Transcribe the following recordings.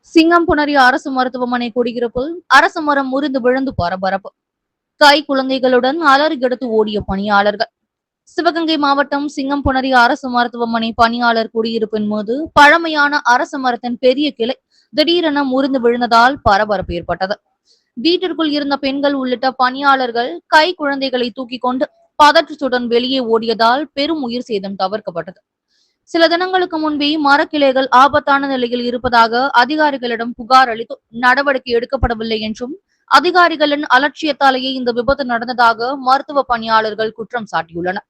சிங்கம்புணரி அரசு மருத்துவமனை குடியிருப்பில் அரசு மரம் முறிந்து விழுந்து பரபரப்பு. கை குழந்தைகளுடன் அலறி எடுத்து ஓடிய பணியாளர்கள். சிவகங்கை மாவட்டம் சிங்கம்புணரி அரசு மருத்துவமனை பணியாளர் குடியிருப்பின் மீது பழமையான அரசு மரத்தின் பெரிய கிளை திடீரென முறிந்து விழுந்ததால் பரபரப்பு ஏற்பட்டது. வீட்டிற்குள் இருந்த பெண்கள் உள்ளிட்ட பணியாளர்கள் கை குழந்தைகளை தூக்கிக் கொண்டு பதற்றத்துடன் வெளியே ஓடியதால் பெரும் உயிர் சேதம் தவிர்க்கப்பட்டது. சில தினங்களுக்கு முன்பே மரக்கிளைகள் ஆபத்தான நிலையில் இருப்பதாக அதிகாரிகளிடம் புகார் அளித்து நடவடிக்கை எடுக்கப்படவில்லை என்றும், அதிகாரிகளின் அலட்சியத்தாலேயே இந்த விபத்து நடந்ததாக மருத்துவ பணியாளர்கள் குற்றம் சாட்டியுள்ளனர்.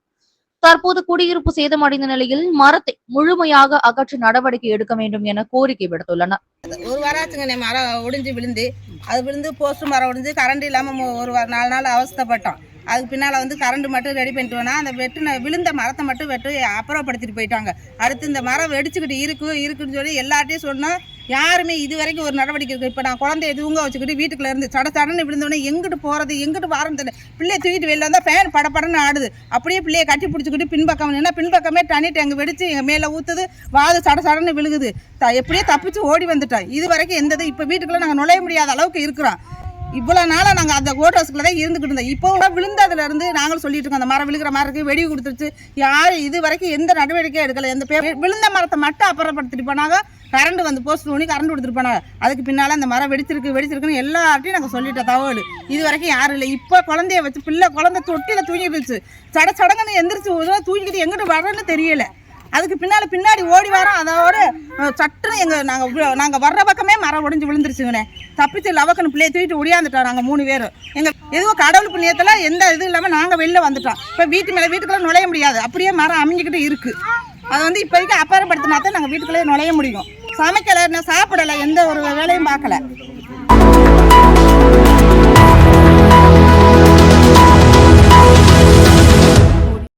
தற்போது குடியிருப்பு சேதமடைந்த நிலையில் மரத்தை முழுமையாக அகற்ற நடவடிக்கை எடுக்க வேண்டும் என கோரிக்கை விடுத்துள்ளனர். ஒரு வாராச்சுங்க மரம் ஒடிஞ்சு விழுந்து, அது விழுந்து போஸ்ட் மரம் ஒடிஞ்சு கரண்ட் இல்லாமல் ஒரு 4 நாள் அவஸ்தைப்பட்டோம். அதுக்கு பின்னால் கரண்ட் மட்டும் ரெடி பண்ணிட்டோன்னா அந்த விழுந்த மரத்தை மட்டும் அப்புறப்படுத்திட்டு போயிட்டாங்க. அடுத்து இந்த மரம் வெடிச்சுக்கிட்டு இருக்குன்னு சொல்லி எல்லார்ட்டையும் சொன்னால் யாருமே இது வரைக்கும் ஒரு நடவடிக்கை இருக்குது. இப்போ நான் குழந்தைய தூங்க வச்சுக்கிட்டு வீட்டுக்குள்ள இருந்து சடன்னு விழுந்தோடனே எங்கிட்டு போகிறது எங்கிட்டு வாரம் தெரியல. பிள்ளையை தூக்கிட்டு வெளில வந்தால் ஃபேன் படப்படன்னு ஆடுது. அப்படியே பிள்ளையை கட்டி பிடிச்சிக்கிட்டு பின்பக்கம் நின்னா பின்பக்கமே தண்ணிட்டு எங்கே வெடிச்சு எங்கள் மேலே ஊற்றுது, வாது சடன்னு விழுகுது. எப்படியே தப்பிச்சு ஓடி வந்துட்டோம். இது வரைக்கும் எந்தது இப்போ வீட்டுக்குள்ளே நாங்கள் நுழைய முடியாத அளவுக்கு இருக்கிறோம். இவ்வளோ நாளாக நாங்கள் அந்த கோட் ஹவுஸ்க்குள்ள தான் இருந்துக்கிட்டு இருந்தோம். இப்போ கூட விழுந்ததுலேருந்து நாங்களும் சொல்லிட்டு இருக்கோம், அந்த மரம் விழுகிற மரத்துக்கு வெடி கொடுத்துருச்சு. யாரும் இது வரைக்கும் எந்த நடவடிக்கையும் எடுக்கலை. எந்த விழுந்த மரத்தை மட்டும் அப்புறப்படுத்திட்டு போனாங்க. கரண்ட் வந்து போஸ்ட் பண்ணி கரண்ட் கொடுத்துட்டு போனாங்க. அதுக்கு பின்னால் அந்த மரம் வெடிச்சிருக்குன்னு எல்லார்ட்டையும் நாங்கள் சொல்லிட்டோம் தகவல். இது வரைக்கும் யாரும் இல்லை. இப்போ குழந்தைய வச்சு குழந்தை தொட்டியில் தூங்கிடுச்சு. சடங்குன்னு எந்திரிச்சு தூங்கிட்டு எங்கிட்டு வரேன்னு தெரியல. அதுக்கு பின்னாடி ஓடி வரோம். அதோட சட்டுன்னு நாங்கள் வர்ற பக்கமே மரம் உடைஞ்சு விழுந்துருச்சுங்கண்ணே. தப்பிச்சு லவக்கன்னு பிள்ளையை தூக்கிட்டு ஒடியாந்துட்டோம். நாங்கள் 3 பேரும் எதுவும் கடவுள் புண்ணியத்தில் எந்த இது இல்லாமல் நாங்கள் வெளில வந்துட்டோம். இப்போ வீட்டுக்குள்ளே நுழைய முடியாது. அப்படியே மரம் அமைஞ்சிக்கிட்டு இருக்குது. அது இப்போதைக்கு அப்புறப்படுத்தினா தான் நாங்கள் வீட்டுக்குள்ளே நுழைய முடியும். சமைக்கலை, சாப்பிடலை, எந்த ஒரு வேலையும் பார்க்கல.